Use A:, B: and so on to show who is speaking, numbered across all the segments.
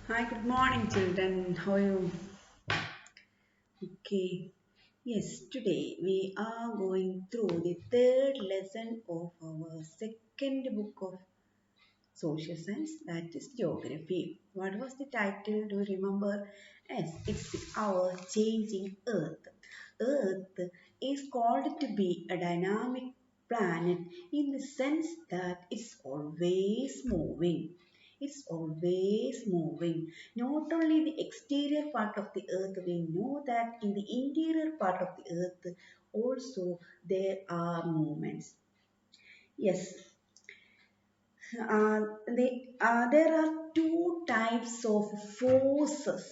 A: Hi, good morning, children. How are you? Okay. Yes, today we are going through the third lesson of our second book of social science, that is geography. What was the title? Do you remember? Yes, it's our changing Earth. Earth is called to be a dynamic planet in the sense that it's always moving. It's always moving. Not only the exterior part of the earth, we know that in the interior part of the earth also there are movements. Yes, there are two types of forces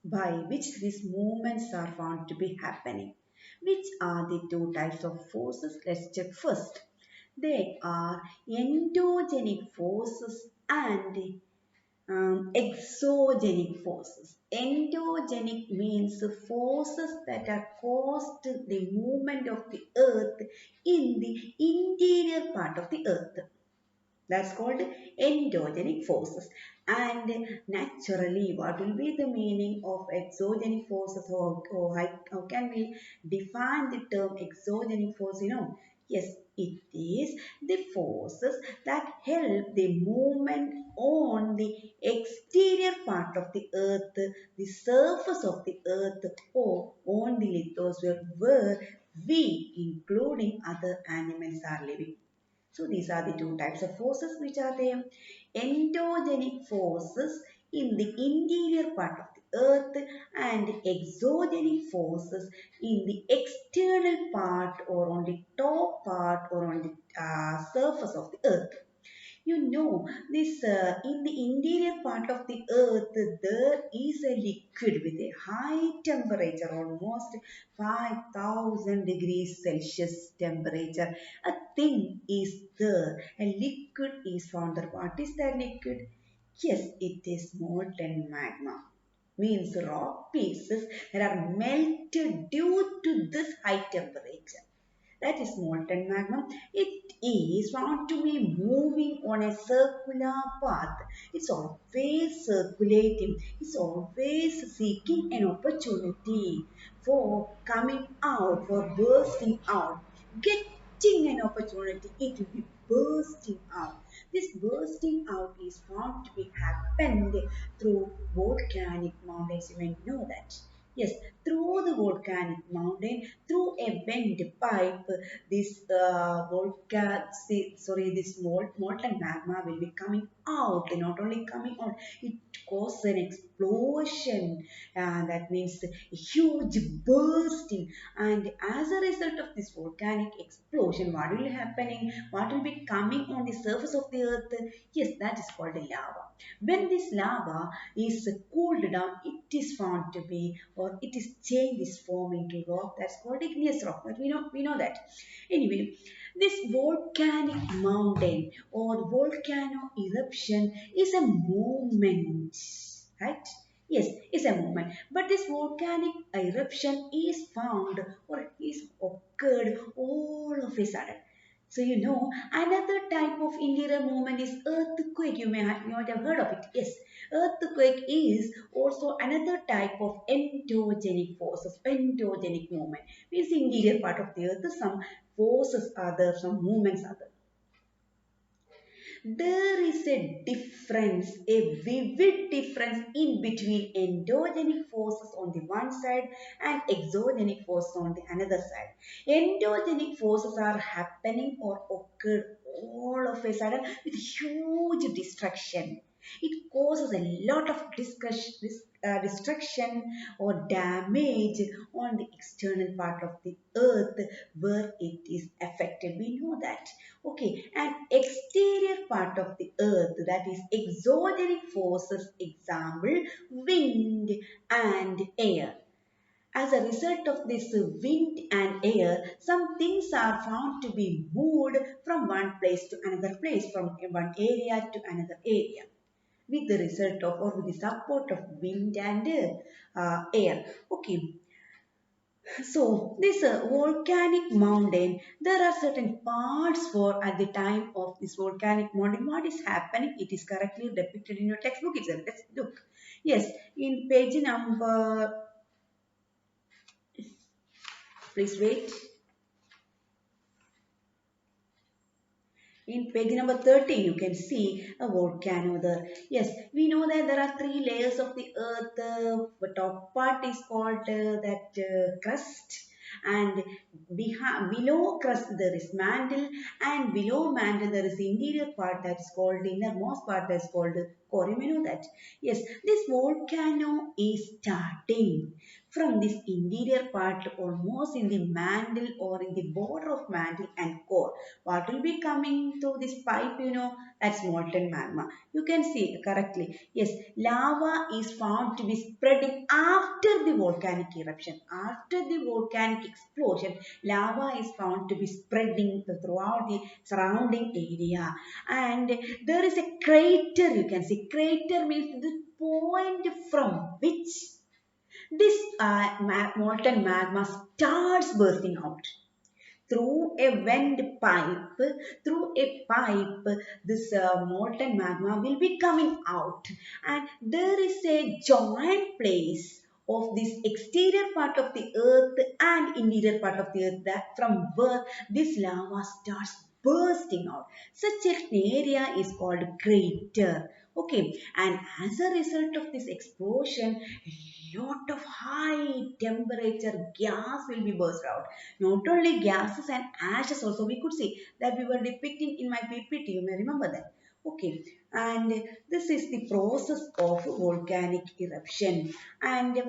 A: by which these movements are found to be happening. Which are the two types of forces? Let's check first. They are endogenic forces and exogenic forces. Endogenic means the forces that are caused the movement of the earth in the interior part of the earth. That's called endogenic forces. And naturally, what will be the meaning of exogenic forces, or how can we define the term exogenic force? Yes, it is the forces that help the movement on the exterior part of the earth, the surface of the earth, or on the lithosphere where we, including other animals, are living. So these are the two types of forces which are there. Endogenic forces in the interior part of the earth and exogenic forces in the external part or on the top part or on the surface of the earth. This in the interior part of the earth, there is a liquid with a high temperature, almost 5000 degrees Celsius temperature. A thing is there, a liquid is found there. What is that liquid? Yes, it is molten magma. Means rock pieces that are melted due to this high temperature, that is molten magma. It is found to be moving on a circular path. It's always circulating. It's always seeking an opportunity for coming out, for bursting out, getting an opportunity. It will be bursting out. This bursting out is found to be happened through volcanic mountains. You may know that. Yes, through the volcanic mountain, through a vent pipe, this this molten magma will be coming out. Not only coming out, it causes an explosion. That means a huge bursting. And as a result of this volcanic explosion, what will be happening? What will be coming on the surface of the earth? Yes, that is called lava. When this lava is cooled down, it is found to be, or it is changed its form into rock. That's called igneous rock. But we know that. Anyway, this volcanic mountain or volcano eruption is a movement, right? Yes, it's a movement. But this volcanic eruption is found or is occurred all of a sudden. So another type of interior movement is earthquake. You might have heard of it. Yes, earthquake is also another type of endogenic forces. Endogenic movement means the interior part of the earth. Some forces are there, some movements are there. There is a difference, a vivid difference in between endogenic forces on the one side and exogenic forces on the another side. Endogenic forces are happening or occur all of a sudden with huge destruction. It causes a lot of destruction or damage on the external part of the earth where it is affected. We know that. Okay, and exterior part of the earth, that is exogenic forces, example, wind and air. As a result of this wind and air, some things are found to be moved from one place to another place, from one area to another area, with the result of or with the support of wind and air. Okay, so this volcanic mountain, there are certain parts for at the time of this volcanic mountain. What is happening? It is correctly depicted in your textbook itself. Let's look. Yes, in page number, please wait. In page number 13, you can see a volcano there. Yes, we know that there are three layers of the earth. The top part is called that crust, and below crust there is mantle, and below mantle there is the interior part that is called the innermost part that is called core. You know that. Yes, this volcano is starting from this interior part almost in the mantle or in the border of mantle and core. What will be coming through this pipe, that's molten magma. You can see correctly. Yes, lava is found to be spreading after the volcanic eruption. After the volcanic explosion, lava is found to be spreading throughout the surrounding area. And there is a crater, you can see. Crater means the point from which this molten magma starts bursting out through a vent pipe. Through a pipe, this molten magma will be coming out, and there is a joint place of this exterior part of the earth and interior part of the earth, that from where this lava starts bursting out. Such an area is called crater. Okay, and as a result of this explosion, a lot of high temperature gas will be burst out. Not only gases and ashes also, we could see that we were depicting in my PPT. You may remember that. Okay, and this is the process of volcanic eruption. And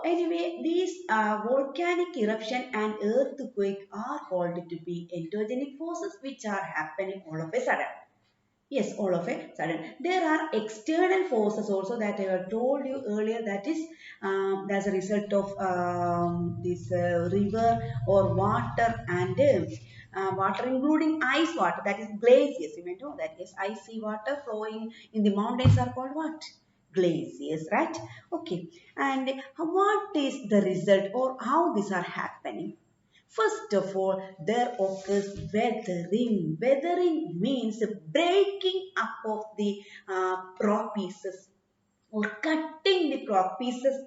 A: anyway, these volcanic eruption and earthquake are called to be endogenic forces which are happening all of a sudden. Yes, all of a sudden. There are external forces also that I have told you earlier, that is as a result of this river or water and water including ice water, that is glaciers. You may know that. Yes, icy water flowing in the mountains are called what? Glaciers, right? Okay. And what is the result or how these are happening? First of all, there occurs weathering. Weathering means breaking up of the rock pieces or cutting the rock pieces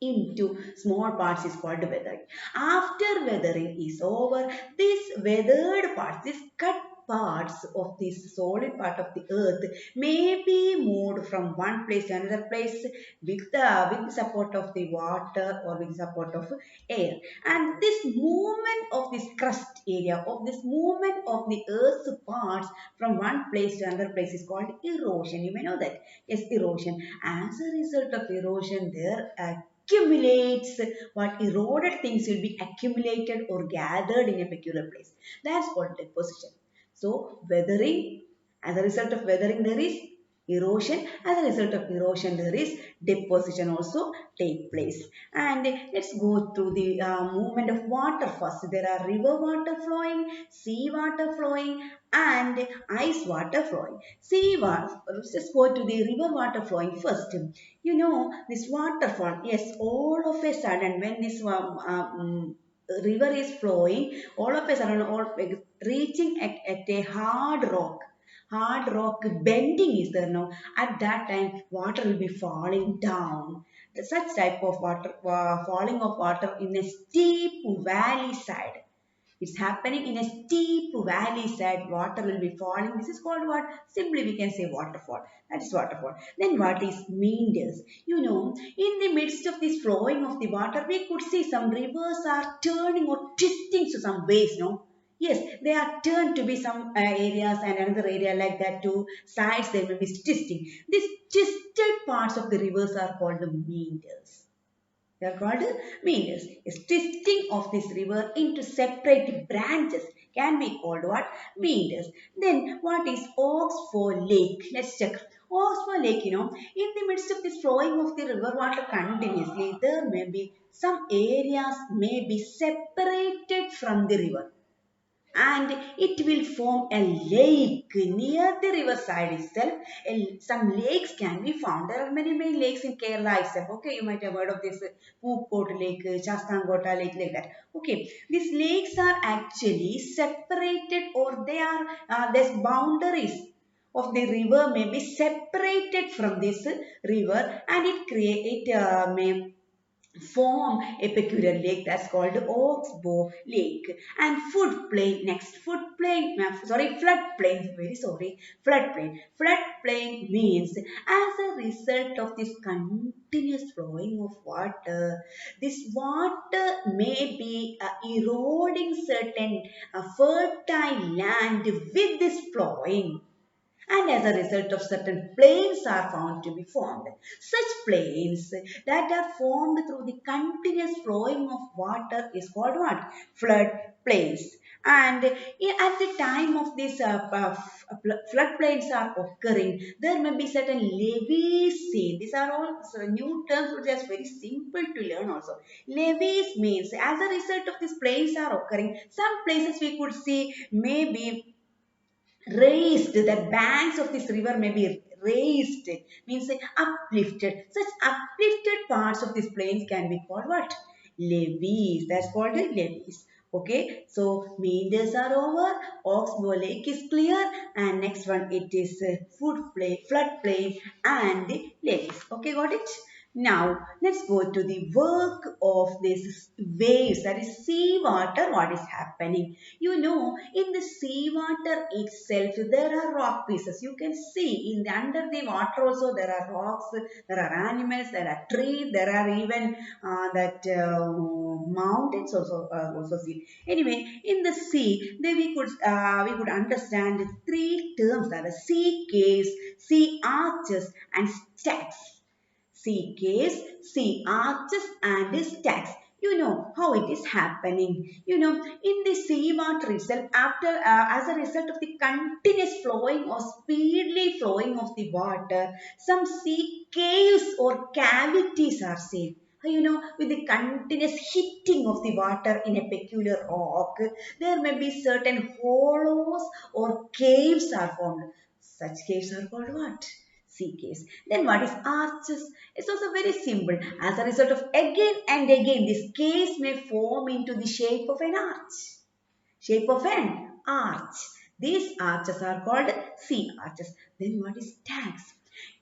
A: into small parts is called weathering. After weathering is over, these weathered parts, these cut parts of this solid part of the earth may be moved from one place to another place with the support of the water or with the support of air. And this movement of this crust area, of this movement of the earth's parts from one place to another place is called erosion. You may know that. Yes, erosion. As a result of erosion, there accumulates, what eroded things will be accumulated or gathered in a peculiar place. That's called deposition. So weathering, as a result of weathering there is erosion, as a result of erosion there is deposition also take place. And let's go through the movement of water first. There are river water flowing, sea water flowing and ice water flowing. Sea water, let's just go to the river water flowing first. This waterfall, yes, all of a sudden when this river is flowing, all of a sudden, reaching at a hard rock bending is there now. At that time, water will be falling down. Such type of water, falling of water in a steep valley side. It's happening in a steep valley side. Water will be falling. This is called what? Simply we can say waterfall. That is waterfall. Then what is meanders? In the midst of this flowing of the water, we could see some rivers are turning or twisting to some ways, no? Yes, they are turned to be some areas and another area like that to sides they may be twisting. These twisted parts of the rivers are called the meanders. They are called meanders. A twisting of this river into separate branches can be called what? Meanders. Then what is Oxford Lake? Let's check. Oxford Lake, in the midst of this flowing of the river water continuously, there may be some areas may be separated from the river and it will form a lake near the riverside itself. Some lakes can be found. There are many lakes in Kerala itself. Okay, you might have heard of this Poopkot Lake, Chastangota Lake, like that. Okay, these lakes are actually separated or they are there's boundaries of the river may be separated from this river, and it may form a peculiar lake that's called Oxbow Lake. And floodplain, very sorry, floodplain means as a result of this continuous flowing of water, this water may be eroding certain fertile land with this flowing, and as a result of certain plains are found to be formed. Such plains that are formed through the continuous flowing of water is called what? Flood plains. And at the time of these flood plains are occurring, there may be certain levees seen. These are all new terms which are very simple to learn also. Levees means as a result of these plains are occurring, some places we could see maybe raised, the banks of this river may be raised, means uplifted. Such uplifted parts of these plains can be called what? Levees. That's called levees. Okay, so meanders are over, Oxbow Lake is clear, and next one it is flood plain and levees. Okay, got it? Now, let's go to the work of these waves, that is sea water, what is happening. You know, in the sea water itself, there are rock pieces. You can see in the under the water also there are rocks, there are animals, there are trees, there are even that mountains also see. Anyway, in the sea, then we could understand three terms, that is sea caves, sea arches, and stacks. Sea caves, sea arches, and stacks. You know how it is happening. You know, in the sea water itself, as a result of the continuous flowing or speedily flowing of the water, some sea caves or cavities are seen. You know, with the continuous hitting of the water in a peculiar rock, there may be certain hollows or caves are formed. Such caves are called what? Sea caves. Then what is arches? It's also very simple. As a result of again and again, this caves may form into the shape of an arch. Shape of an arch. These arches are called sea arches. Then what is stacks?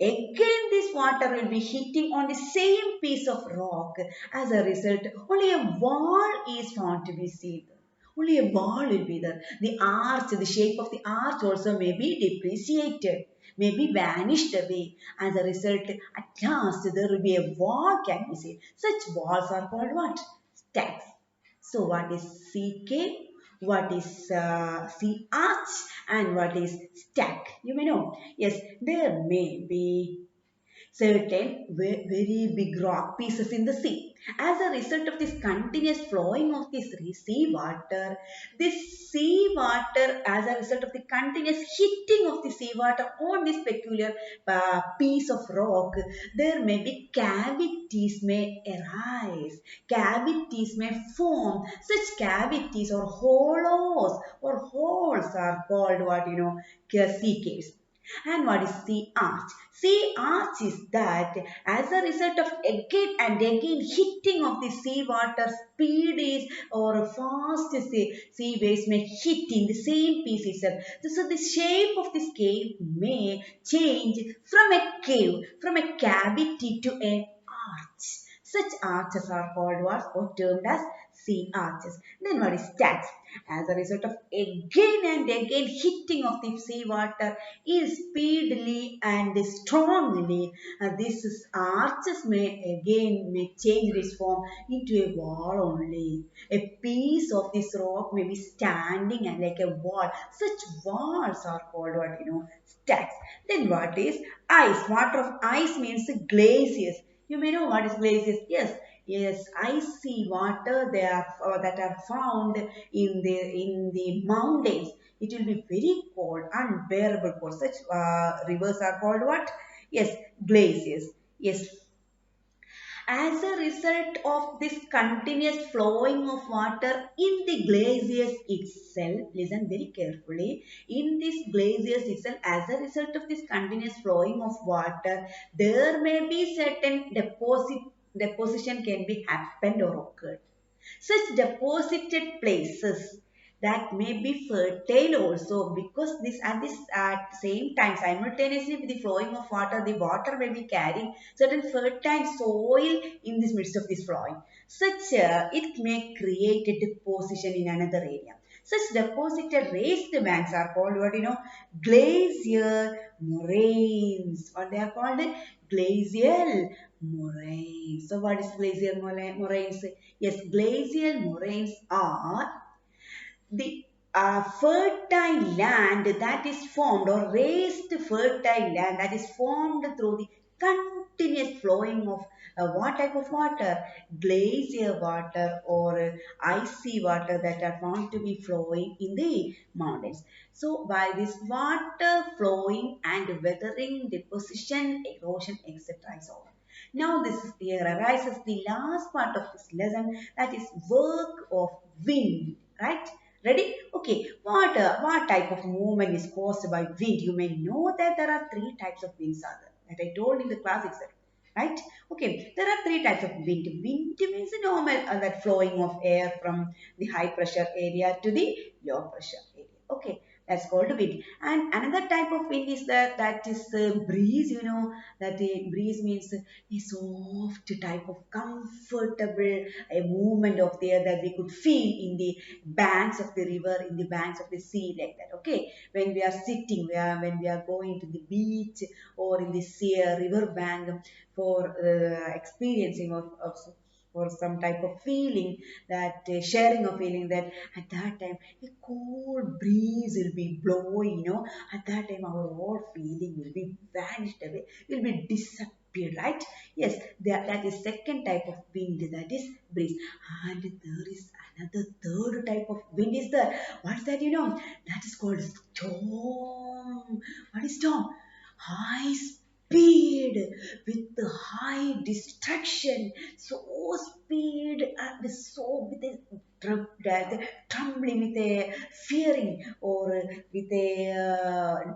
A: Again, this water will be hitting on the same piece of rock. As a result, only a wall is found to be seen. Only a wall will be there. The arch, the shape of the arch also may be depreciated, may be vanished away. As a result, at last there will be a wall can be seen. Such walls are called what? Stacks. So what is CK? What is C arch? And what is stack? You may know. Yes, there may be certain very big rock pieces in the sea. As a result of this continuous flowing of this sea water, as a result of the continuous hitting of the sea water on this peculiar piece of rock, there may be cavities may arise, cavities may form. Such cavities or hollows or holes are called what you know, sea caves. And what is sea arch? Sea arch is that as a result of again and again hitting of the sea water, speed is or fast sea waves may hit in the same piece itself. So the shape of this cave may change from a cavity to an arch. Such arches are called what or termed as sea arches. Then what is stacks? As a result of again and again hitting of the sea water is speedily and strongly, these arches may change its form into a wall only. A piece of this rock may be standing and like a wall. Such walls are called what you know, stacks. Then what is ice? Water of ice means glaciers. You may know what is glaciers. Yes, icy water they are that are found in the mountains. It will be very cold, unbearable cold. Such rivers are called what? Yes, glaciers. Yes, as a result of this continuous flowing of water in the glaciers itself, listen very carefully, in these glaciers itself, as a result of this continuous flowing of water, there may be certain deposition can be happened or occurred. Such deposited places, that may be fertile also, because this at this at same time simultaneously with the flowing of water, the water may be carrying certain fertile soil in this midst of this flowing. Such it may create a deposition in another area. Such deposited raised banks are called what glacier moraines. What they are called? Glacial moraines. So what is glacial moraines? Yes, glacial moraines are the fertile land that is formed, or raised fertile land that is formed through the continuous flowing of what type of water? Glacier water, or icy water that are found to be flowing in the mountains. So by this water flowing and weathering, deposition, erosion, etc. is over. Now this is here arises the last part of this lesson, that is work of wind, right? Ready? Okay. What type of movement is caused by wind? You may know that there are three types of winds are there, that I told in the class itself. Right? Okay. There are three types of wind. Wind means the normal that flowing of air from the high pressure area to the low pressure area. Okay. That's called wind. And another type of wind is that is breeze. You know that the breeze means a soft type of comfortable a movement of the air that we could feel in the banks of the river, in the banks of the sea, like that. Okay, when we are sitting, when we are going to the beach or in the sea river bank for experiencing of for some type of feeling, that sharing of feeling, that at that time a cold breeze will be blowing, at that time our whole feeling will be vanished away, will be disappeared, right? Yes, that is second type of wind, that is breeze. And there is another third type of wind is there. What's that? That is called storm. What is storm? High speed with the high distraction, so speed and so with a trembling, with a fearing, or with a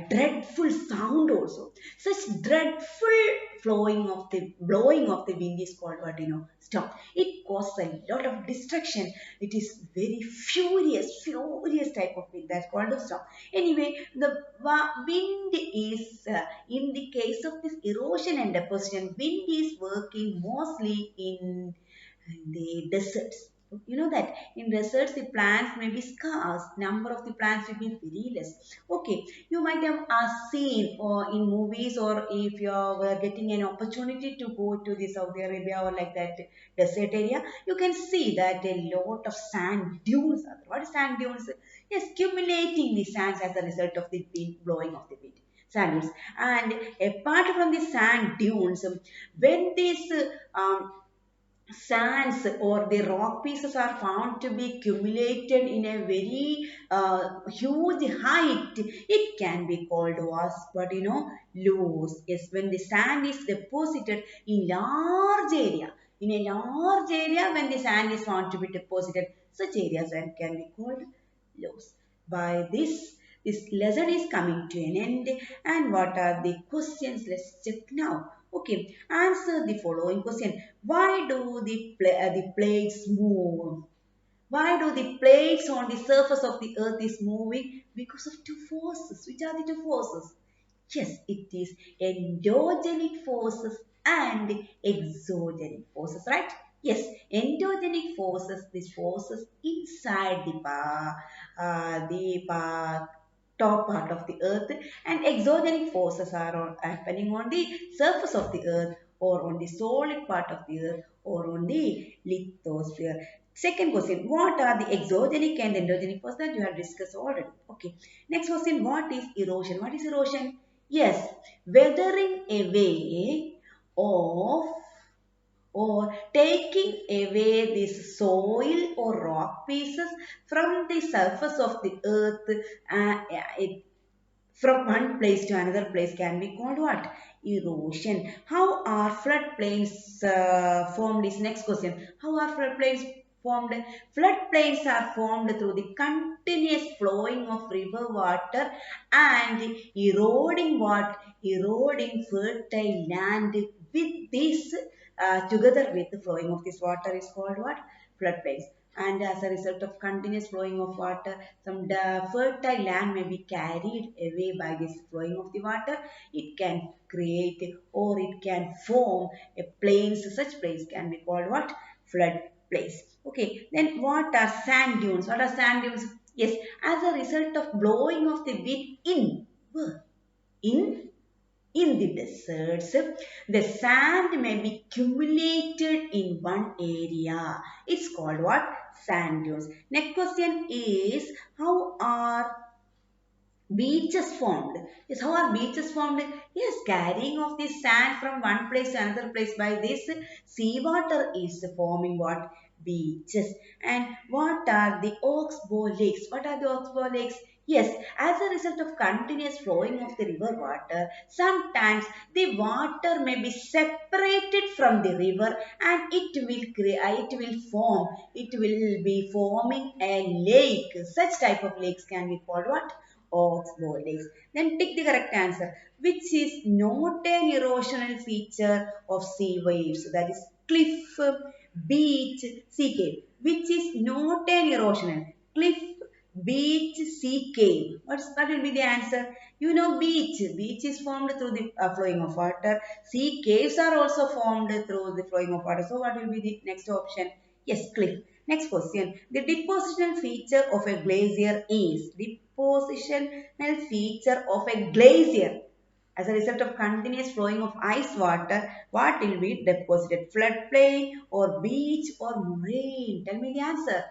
A: dreadful sound also. Such dreadful blowing of the wind is called what storm. It causes a lot of destruction. It is very furious type of wind, that's called a storm. Anyway, the wind is in the case of this erosion and deposition, wind is working mostly in the deserts. You know that in deserts the plants may be scarce, number of the plants will be very less. Okay, you might have seen or in movies, or if you were getting an opportunity to go to the Saudi Arabia or like that desert area, you can see that a lot of sand dunes are there. What is sand dunes? Yes, accumulating the sands as a result of the wind, blowing of the wind. Sand dunes. And apart from the sand dunes, when these sands or the rock pieces are found to be accumulated in a very huge height, it can be called was what loose. Yes, when the sand is deposited in large area, when the sand is found to be deposited, such areas can be called loose. By this lesson is coming to an end. And what are the questions? Let's check now. Okay, answer the following question. Why do the plates move? Why do the plates on the surface of the earth is moving? Because of two forces. Which are the two forces? Yes, it is endogenic forces and exogenic forces, right? Yes, endogenic forces, these forces inside the top part of the earth, and exogenic forces are happening on the surface of the earth, or on the solid part of the earth, or on the lithosphere. Second question, what are the exogenic and endogenic forces? That you have discussed already. Okay. Next question, what is erosion? What is erosion? Yes, weathering away of or taking away this soil or rock pieces from the surface of the earth, it, from one place to another place, can be called what? Erosion. How are floodplains formed is next question. How are floodplains formed? Floodplains are formed through the continuous flowing of river water and eroding what? Eroding fertile land with this together with the flowing of this water is called what? Floodplains. And as a result of continuous flowing of water, some fertile land may be carried away by this flowing of the water. It can create or it can form a plains. Such plains can be called what? Flood plains. Okay, then what are sand dunes? What are sand dunes? Yes, as a result of blowing of the wind in where? In the deserts, the sand may be accumulated in one area. It's called what? Sand dunes. Next question is, how are beaches formed? Yes, how are beaches formed? Yes, carrying of the sand from one place to another place by this seawater is forming what? Beaches. And what are the oxbow lakes? What are the oxbow lakes? Yes, as a result of continuous flowing of the river water, sometimes the water may be separated from the river and it will be forming a lake. Such type of lakes can be called what? Oxbow lakes. Then pick the correct answer, which is not an erosional feature of sea waves. That is cliff, beach, sea cave. Which is not an erosional. Cliff, beach, sea cave. What will be the answer? You know beach. Beach is formed through the flowing of water. Sea caves are also formed through the flowing of water. So what will be the next option? Yes, cliff. Next question. The depositional feature of a glacier is depositional feature of a glacier. As a result of continuous flowing of ice water, what will be deposited? Floodplain or beach or moraine? Tell me the answer.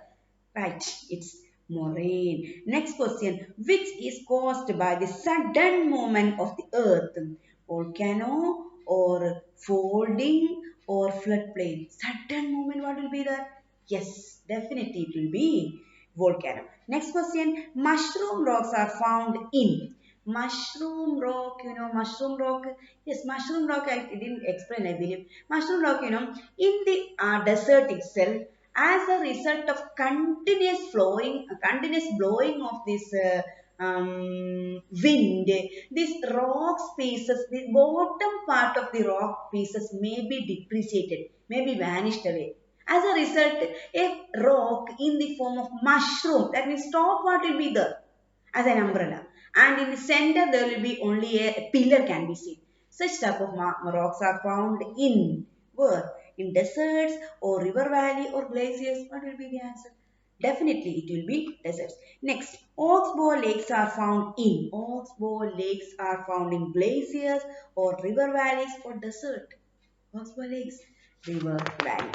A: Right, it's moraine. Next question. Which is caused by the sudden movement of the earth? Volcano or folding or floodplain? Sudden movement, what will be that? Yes, definitely it will be volcano. Next question. Mushroom rocks are found in. Mushroom rock, mushroom rock. Yes, mushroom rock, I didn't explain, I believe. Mushroom rock, in the desert itself, as a result of continuous blowing of this wind, these rock pieces, the bottom part of the rock pieces may be depreciated, may be vanished away. As a result, a rock in the form of mushroom, that means top part will be there as an umbrella, and in the center there will be only a pillar can be seen. Such type of rocks are found in where? In deserts or river valley or glaciers. What will be the answer? Definitely it will be deserts. Next, oxbow lakes are found in glaciers or river valleys or desert. Oxbow lakes, river valley.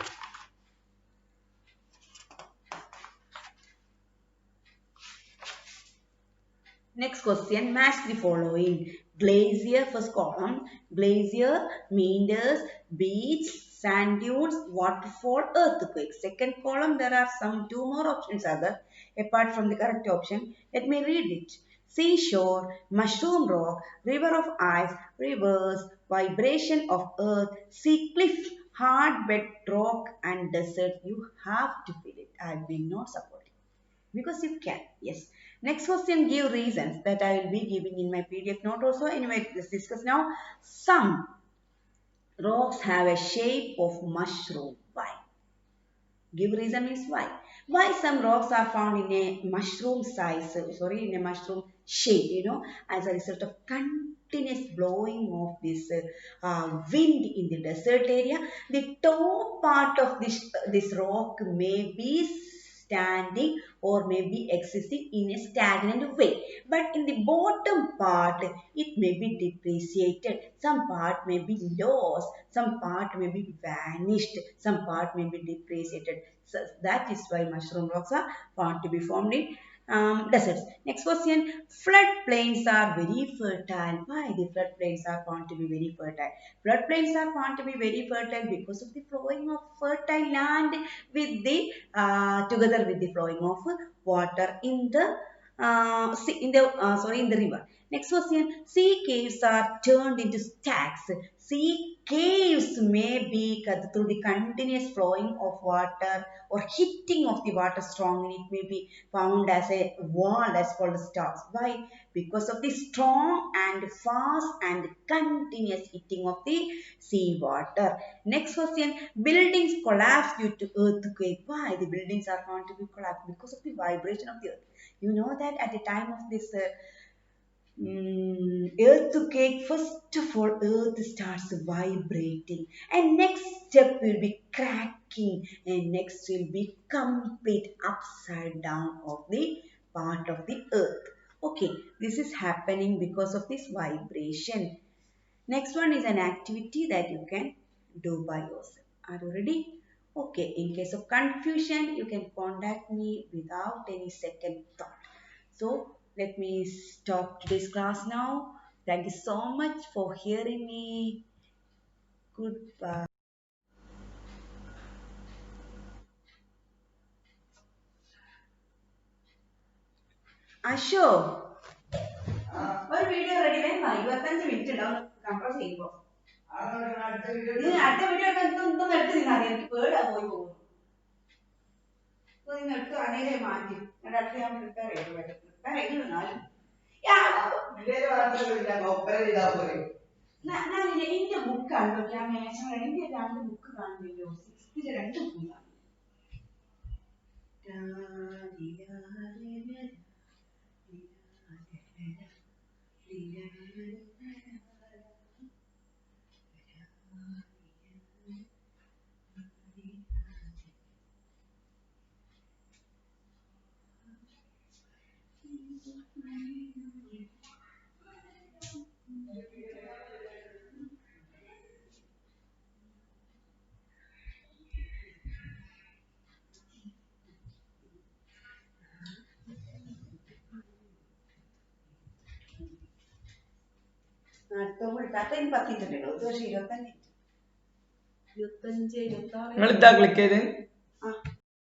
A: Next question, match the following. Glacier, first column, glacier, meanders, beach, sand dunes, waterfall, earthquake. Second column, there are some two more options other apart from the correct option. Let me read it. Seashore, mushroom rock, river of ice, rivers, vibration of earth, sea cliff, hard bed rock and desert. You have to feel it. I will not support it because you can. Yes. Next question, give reasons that I will be giving in my PDF note also. Anyway, let's discuss now. Some rocks have a shape of mushroom. Why? Give reason is why. Why some rocks are found in a mushroom size, sorry, in a mushroom shape, as a result of continuous blowing of this wind in the desert area. The top part of this rock may be standing or may be existing in a stagnant way. But in the bottom part, it may be depreciated. Some part may be lost. Some part may be vanished. Some part may be depreciated. So that is why mushroom rocks are found to be formed in deserts. Next question. Floodplains are very fertile. Why the floodplains are found to be very fertile? Floodplains are found to be very fertile because of the flowing of fertile land with the together with the flowing of water in the in the river. Next question, sea caves are turned into stacks. Sea caves may be through the continuous flowing of water or hitting of the water strongly. It may be found as a wall that's called stacks. Why? Because of the strong and fast and continuous hitting of the sea water. Next question, buildings collapse due to earthquake. Why the buildings are going to be collapsed? Because of the vibration of the earth. You know that at the time of this earthquake, first of all, earth starts vibrating, and next step will be cracking, and next will be complete upside down of the part of the earth. Okay, this is happening because of this vibration. Next one is an activity that you can do by yourself. Are you ready? Okay, in case of confusion, you can contact me without any second thought. So let me stop today's class now. Thank you so much for hearing me. Goodbye. Ashok, ഒരു video ready വേണം 25 minute ഉണ്ടാവും compress ചെയ്യുമ്പോൾ നീ അടുത്ത video എടുത്ത് നിന്നാൽ എനിക്ക് പേടാ പോയി പോകും നിങ്ങൾ എടുത്ത് അനേകം മാറ്റി എന്നിട്ട് അടുത്ത് ഞാൻ പ്രിപ്പയർ ചെയ്തു നിന്നാലും എന്റെ ബുക്ക് കണ്ടോ ഞാൻ മേശ എന്റെ 2 ബുക്ക് കാണുന്നില്ലോ 6th 2 ബുക്ക് നിങ്ങൾ ഇതാ ക്ലിക്ക് ചെയ്ത്